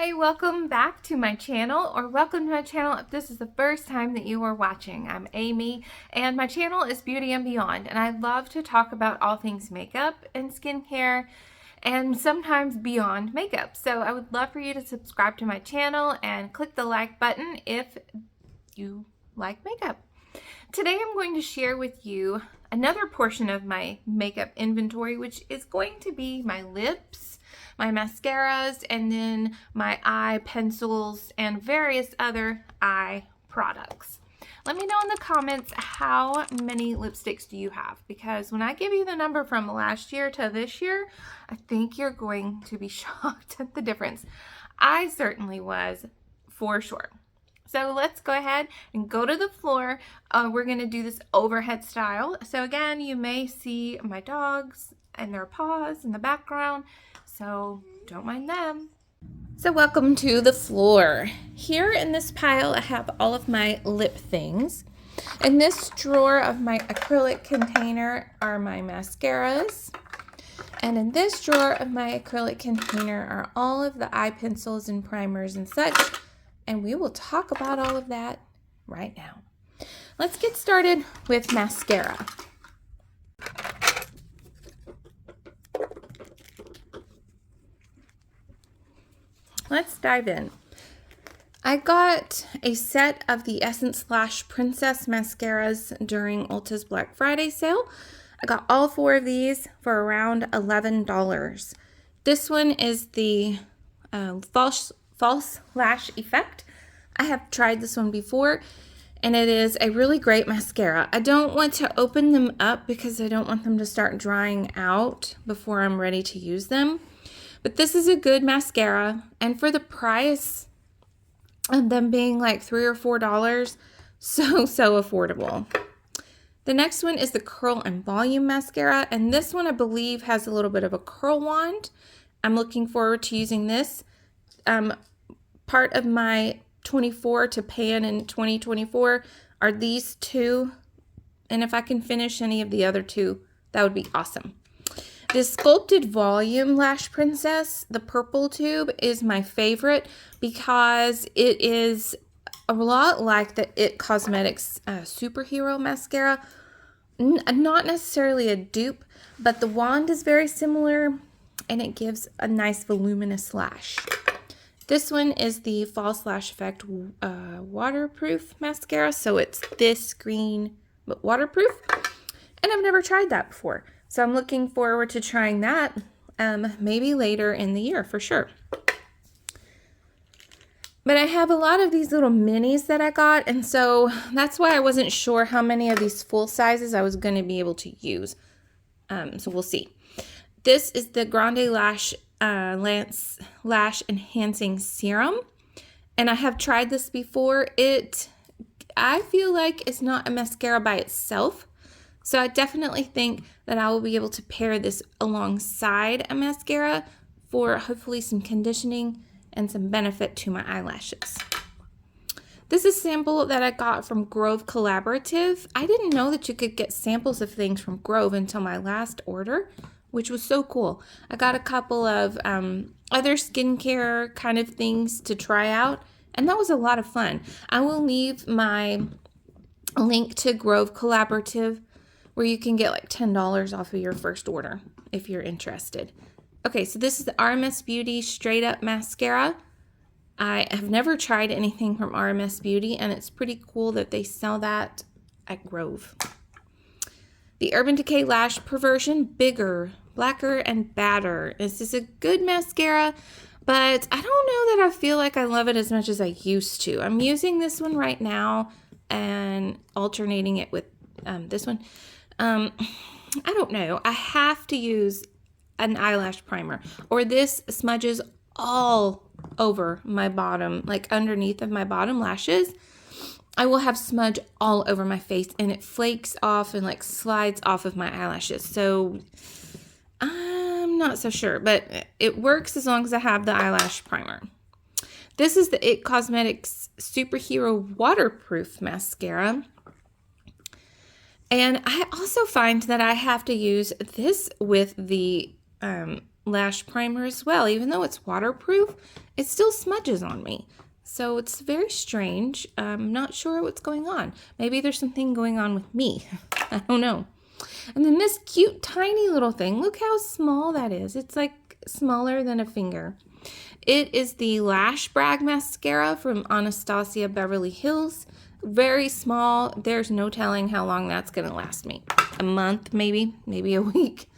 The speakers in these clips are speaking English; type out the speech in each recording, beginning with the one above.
Hi, welcome back to my channel, or welcome to my channel if this is the first time that you are watching. I'm Amy, and my channel is Beauty and Beyond, and I love to talk about all things makeup and skincare, and sometimes beyond makeup. So I would love for you to subscribe to my channel and click the like button if you like makeup. Today I'm going to share with you another portion of my makeup inventory, which is going to be my lips, my mascaras, and then my eye pencils and various other eye products. Let me know in the comments how many lipsticks do you have, because when I give you the number from last year to this year, I think you're going to be shocked at the difference. I certainly was, for sure. So let's go ahead and go to the floor. We're going to do this overhead style. So again, you may see my dogs and their paws in the background, so don't mind them. So welcome to the floor. Here in this pile, I have all of my lip things. In this drawer of my acrylic container are my mascaras. And in this drawer of my acrylic container are all of the eye pencils and primers and such. And we will talk about all of that right now. Let's get started with mascara. Let's dive in. I got a set of the Essence Lash Princess mascaras during Ulta's Black Friday sale. I got all 4 of these for around $11. This one is the false lash effect. I have tried this one before, and it is a really great mascara. I don't want to open them up because I don't want them to start drying out before I'm ready to use them. But this is a good mascara, and for the price of them being like $3 or $4, so affordable. The next one is the Curl and Volume mascara, and this one I believe has a little bit of a curl wand. I'm looking forward to using this. Part of my 24 to pan in 2024 are these 2, and if I can finish any of the other 2, that would be awesome. This Sculpted Volume Lash Princess, the purple tube, is my favorite because it is a lot like the IT Cosmetics Superhero Mascara. Not necessarily a dupe, but the wand is very similar and it gives a nice voluminous lash. This one is the False Lash Effect Waterproof Mascara, so it's this green but waterproof, and I've never tried that before. So I'm looking forward to trying that maybe later in the year for sure. But I have a lot of these little minis that I got, and so that's why I wasn't sure how many of these full sizes I was going to be able to use. So we'll see. This is the Grande Lash Lash Enhancing Serum, and I have tried this before. I feel like it's not a mascara by itself. So I definitely think that I will be able to pair this alongside a mascara for hopefully some conditioning and some benefit to my eyelashes. This is a sample that I got from Grove Collaborative. I didn't know that you could get samples of things from Grove until my last order, which was so cool. I got a couple of other skincare kind of things to try out, and that was a lot of fun. I will leave my link to Grove Collaborative where you can get like $10 off of your first order if you're interested. Okay, so this is the RMS Beauty Straight Up Mascara. I have never tried anything from RMS Beauty, and it's pretty cool that they sell that at Grove. The Urban Decay Lash Perversion Bigger, Blacker, and Badder. This is a good mascara, but I don't know that I feel like I love it as much as I used to. I'm using this one right now and alternating it with this one. I don't know. I have to use an eyelash primer, or this smudges all over my bottom, like underneath of my bottom lashes. I will have smudge all over my face, and it flakes off and like slides off of my eyelashes. So I'm not so sure, but it works as long as I have the eyelash primer. This is the IT Cosmetics Superhero Waterproof Mascara. And I also find that I have to use this with the lash primer as well. Even though it's waterproof, it still smudges on me. So it's very strange. I'm not sure what's going on. Maybe there's something going on with me. I don't know. And then this cute tiny little thing. Look how small that is. It's like smaller than a finger. It is the Lash Brag mascara from Anastasia Beverly Hills. Very small. There's no telling how long that's going to last me. A month, maybe a week.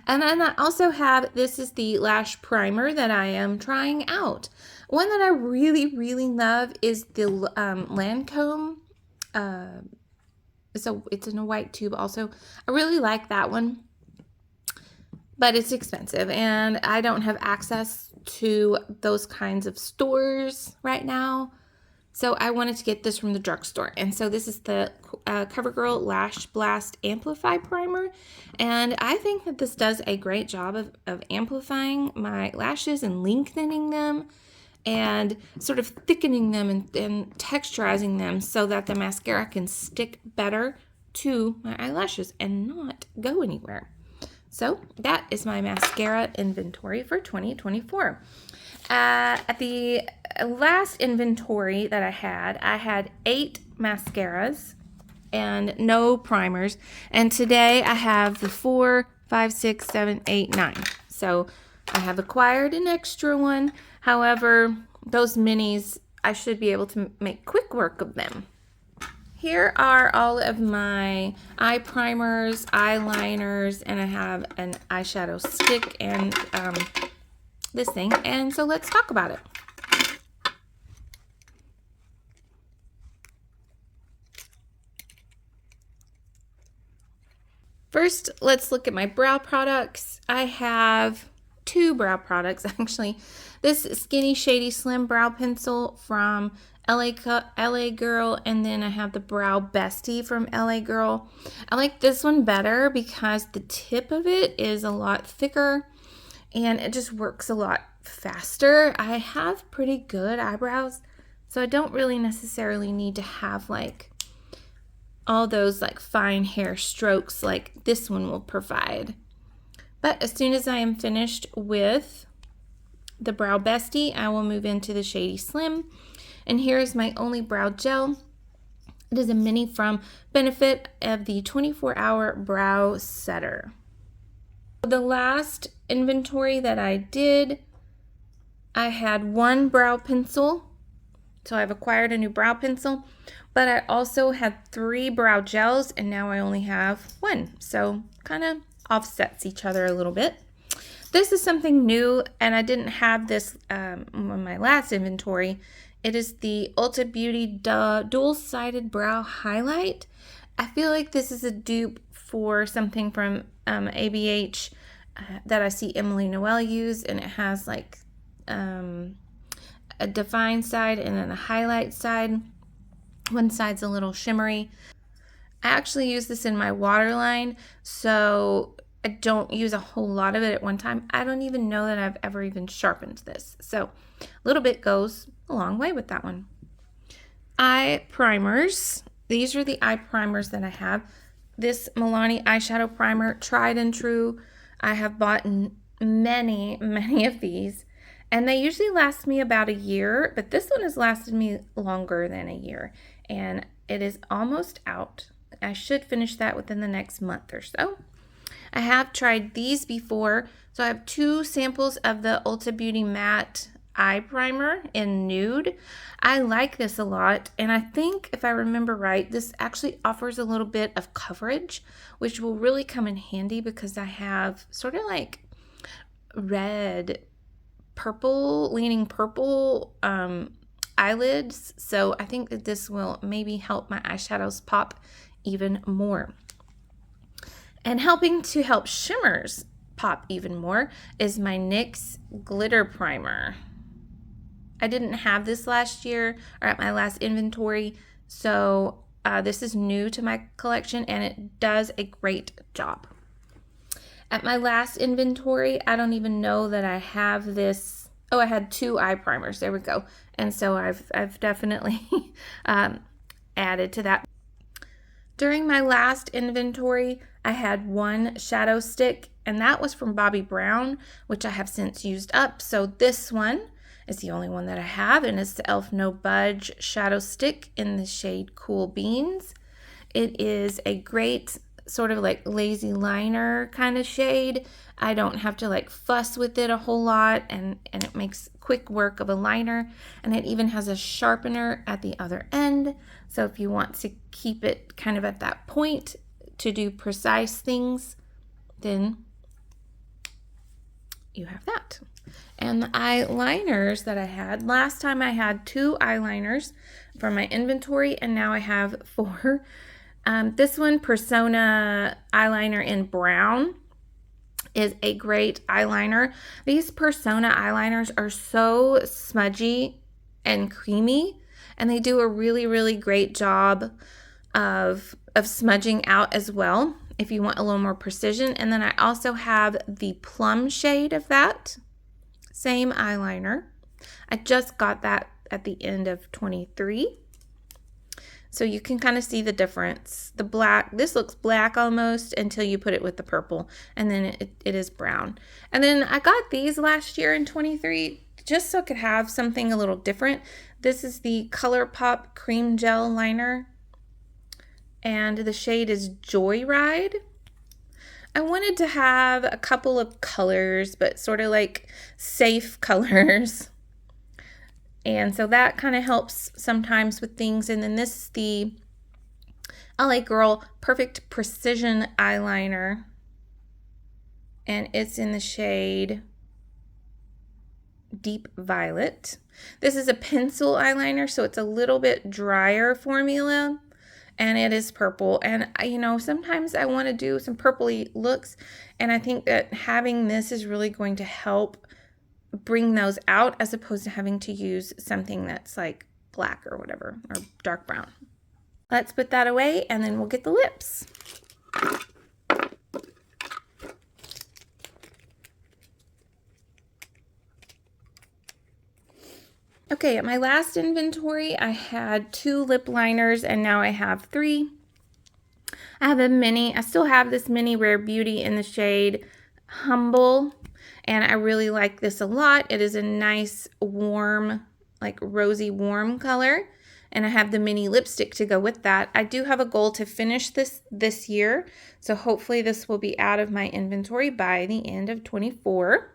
And then I also have, this is the lash primer that I am trying out. One that I really, really love is the Lancome. It's in a white tube also. I really like that one, but it's expensive and I don't have access to those kinds of stores right now. So I wanted to get this from the drugstore. And so this is the CoverGirl Lash Blast Amplify Primer. And I think that this does a great job of amplifying my lashes and lengthening them and sort of thickening them and texturizing them so that the mascara can stick better to my eyelashes and not go anywhere. So that is my mascara inventory for 2024. At the last inventory that I had 8 mascaras and no primers. And today I have the 4, 5, 6, 7, 8, 9. So I have acquired an extra one. However, those minis, I should be able to make quick work of them. Here are all of my eye primers, eyeliners, and I have an eyeshadow stick and this thing. And so let's talk about it. First, let's look at my brow products. I have 2 brow products actually. This Skinny Shady Slim Brow Pencil from LA Girl, and then I have the Brow Bestie from LA Girl. I like this one better because the tip of it is a lot thicker and it just works a lot faster. I have pretty good eyebrows, so I don't really necessarily need to have like all those like fine hair strokes like this one will provide. But as soon as I am finished with the Brow Bestie, I will move into the Shady Slim. And here is my only brow gel. It is a mini from Benefit of the 24-Hour Brow Setter. The last inventory that I did, I had 1 brow pencil. So I've acquired a new brow pencil. But I also had 3 brow gels, and now I only have 1. So kind of offsets each other a little bit. This is something new, and I didn't have this on my last inventory. It is the Ulta Beauty Dual-Sided Brow Highlight. I feel like this is a dupe for something from ABH that I see Emily Noel use, and it has like a defined side and then a highlight side. One side's a little shimmery. I actually use this in my waterline, so I don't use a whole lot of it at one time. I don't even know that I've ever even sharpened this. So a little bit goes a long way with that one. Eye primers. These are the eye primers that I have. This Milani eyeshadow primer, tried and true. I have bought many of these, and they usually last me about a year, but this one has lasted me longer than a year, and it is almost out. I should finish that within the next month or so. I have tried these before, so I have 2 samples of the Ulta Beauty Matte Eye Primer in Nude. I like this a lot, and I think if I remember right, this actually offers a little bit of coverage, which will really come in handy because I have sort of like red, purple, leaning purple eyelids, so I think that this will maybe help my eyeshadows pop even more. And helping to help shimmers pop even more is my NYX Glitter Primer. I didn't have this last year or at my last inventory, so this is new to my collection and it does a great job. At my last inventory, I don't even know that I have this. Oh, I had 2 eye primers. There we go. And so I've definitely added to that. During my last inventory, I had 1 shadow stick, and that was from Bobbi Brown, which I have since used up. So this one is the only one that I have, and it's the e.l.f. No Budge Shadow Stick in the shade Cool Beans. It is a great sort of like lazy liner kind of shade. I don't have to like fuss with it a whole lot, and it makes quick work of a liner, and it even has a sharpener at the other end. So if you want to keep it kind of at that point to do precise things, then you have that. And the eyeliners that I had, last time I had 2 eyeliners from my inventory, and now I have 4. This one, Persona eyeliner in brown, is a great eyeliner. These Persona eyeliners are so smudgy and creamy, and they do a really, really great job of smudging out as well if you want a little more precision. And then I also have the plum shade of that same eyeliner. I just got that at the end of 23. So you can kind of see the difference. The black, this looks black almost until you put it with the purple, and then it is brown. And then I got these last year in 23 just so I could have something a little different. This is the ColourPop Cream Gel Liner, and the shade is Joyride. I wanted to have a couple of colors, but sort of like safe colors. And so that kind of helps sometimes with things. And then this is the LA Girl Perfect Precision Eyeliner, and it's in the shade Deep Violet. This is a pencil eyeliner, so it's a little bit drier formula, and it is purple. And you know, sometimes I want to do some purpley looks, and I think that having this is really going to help bring those out, as opposed to having to use something that's like black or whatever, or dark brown. Let's put that away, and then we'll get the lips. Okay, at my last inventory, I had 2 lip liners, and now I have 3. I have a mini. I still have this mini Rare Beauty in the shade Humble, and I really like this a lot. It is a nice warm, like rosy warm color, and I have the mini lipstick to go with that. I do have a goal to finish this year, so hopefully this will be out of my inventory by the end of 24.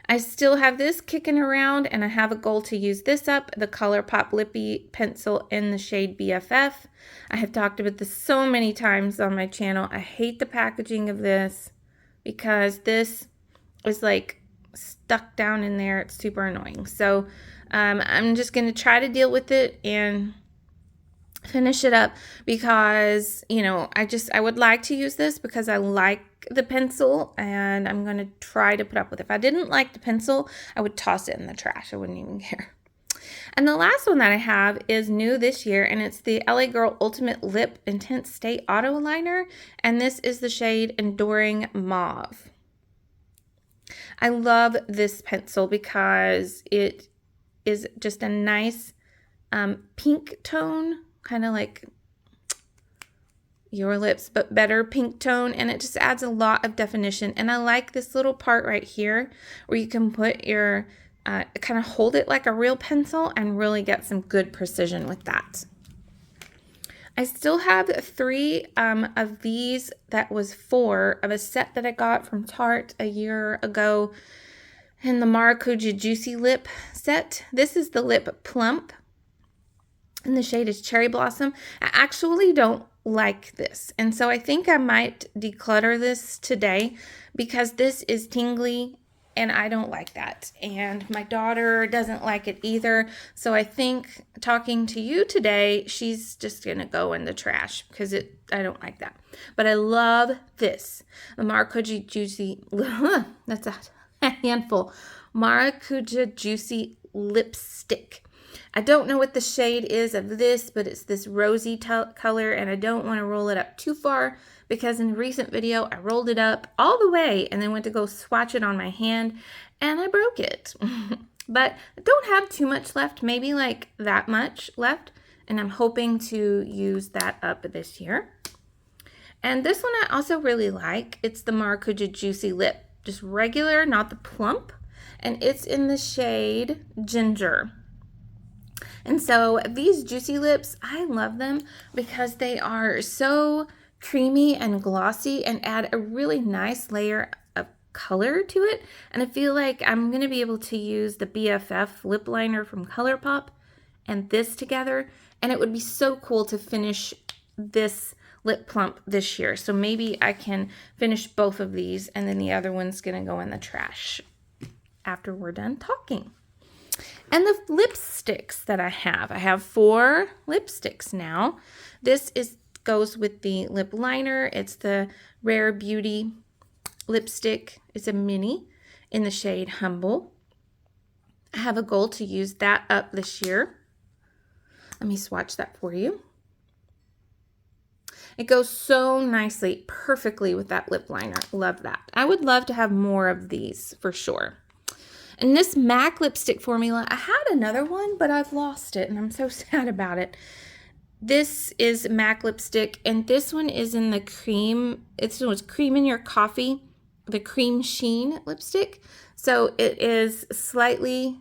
I still have this kicking around, and I have a goal to use this up, the ColourPop Lippy Pencil in the shade BFF. I have talked about this so many times on my channel. I hate the packaging of this because this is like stuck down in there. It's super annoying. So I'm just going to try to deal with it and finish it up, because, you know, I would like to use this because I like the pencil, and I'm going to try to put up with it. If I didn't like the pencil, I would toss it in the trash. I wouldn't even care. And the last one that I have is new this year, and it's the LA Girl Ultimate Lip Intense Stay Auto Liner, and this is the shade Enduring Mauve. I love this pencil because it is just a nice pink tone, kind of like Your Lips, but better pink tone, and it just adds a lot of definition. And I like this little part right here where you can put your, kind of hold it like a real pencil and really get some good precision with that. I still have 3 of these. That was 4 of a set that I got from Tarte a year ago in the Maracuja Juicy Lip set. This is the Lip Plump, and the shade is Cherry Blossom. I actually don't like this, and so I think I might declutter this today because this is tingly, and I don't like that, and my daughter doesn't like it either. So I think, talking to you today, she's just gonna go in the trash because I don't like that. But I love this, the Maracuja Juicy, that's a handful, Maracuja Juicy Lipstick. I don't know what the shade is of this, but it's this rosy color, and I don't want to roll it up too far because in a recent video I rolled it up all the way and then went to go swatch it on my hand and I broke it. But I don't have too much left, maybe like that much left, and I'm hoping to use that up this year. And this one I also really like. It's the Maracuja Juicy Lip. Just regular, not the plump. And it's in the shade Ginger. And so these Juicy Lips, I love them because they are so creamy and glossy and add a really nice layer of color to it. And I feel like I'm going to be able to use the BFF lip liner from ColourPop and this together. And it would be so cool to finish this lip plump this year. So maybe I can finish both of these and then the other one's going to go in the trash after we're done talking. And the lipsticks that I have 4 lipsticks now. This goes with the lip liner. It's the Rare Beauty lipstick. It's a mini in the shade Humble. I have a goal to use that up this year. Let me swatch that for you. It goes so nicely, perfectly with that lip liner. Love that. I would love to have more of these for sure. And this MAC lipstick formula, I had another one, but I've lost it, and I'm so sad about it. This is MAC lipstick, and this one is in the cream. It's Cream in Your Coffee, the Cream Sheen lipstick. So it is slightly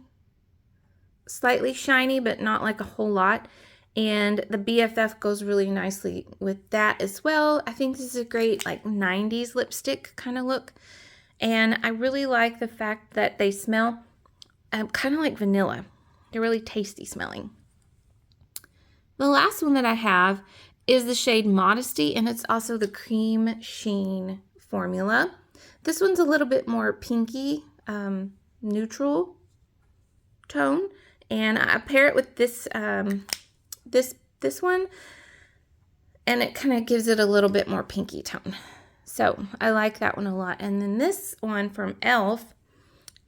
shiny, but not like a whole lot. And the BFF goes really nicely with that as well. I think this is a great like 90s lipstick kind of look. And I really like the fact that they smell kind of like vanilla. They're really tasty smelling. The last one that I have is the shade Modesty, and it's also the Cream Sheen formula. This one's a little bit more pinky, neutral tone, and I pair it with this this one, and it kind of gives it a little bit more pinky tone. So I like that one a lot. And then this one from e.l.f.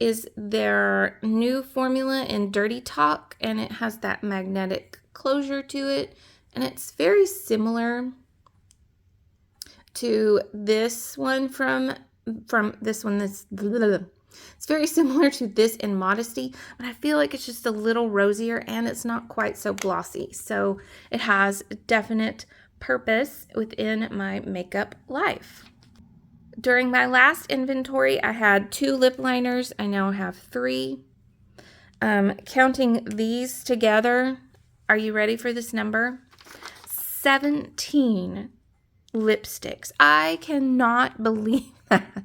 is their new formula in Dirty Talk, and it has that magnetic closure to it, and it's very similar to this one from this one. It's very similar to this in Modesty, but I feel like it's just a little rosier and it's not quite so glossy. So it has definite purpose within my makeup life. During my last inventory, I had 2 lip liners. I now have 3. Counting these together, are you ready for this number? 17 lipsticks. I cannot believe that.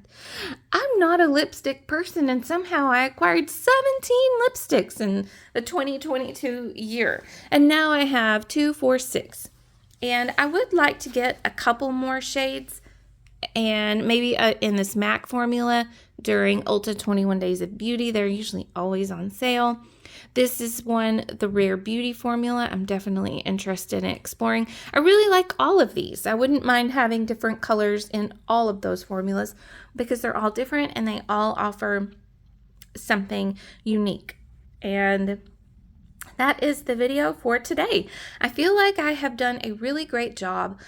I'm not a lipstick person, and somehow I acquired 17 lipsticks in the 2022 year. And now I have 2, 4, 6. And I would like to get a couple more shades, and maybe in this MAC formula during Ulta 21 Days of Beauty. They're usually always on sale. This is one, the Rare Beauty formula, I'm definitely interested in exploring. I really like all of these. I wouldn't mind having different colors in all of those formulas because they're all different and they all offer something unique. And that is the video for today. I feel like I have done a really great job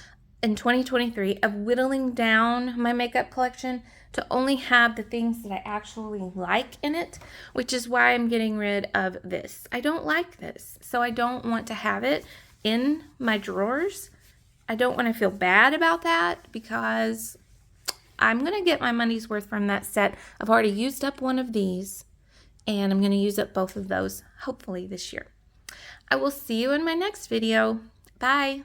in 2023 of whittling down my makeup collection to only have the things that I actually like in it, which is why I'm getting rid of this. I don't like this, so I don't want to have it in my drawers. I don't want to feel bad about that because I'm going to get my money's worth from that set. I've already used up one of these, and I'm going to use up both of those hopefully this year. I will see you in my next video. Bye.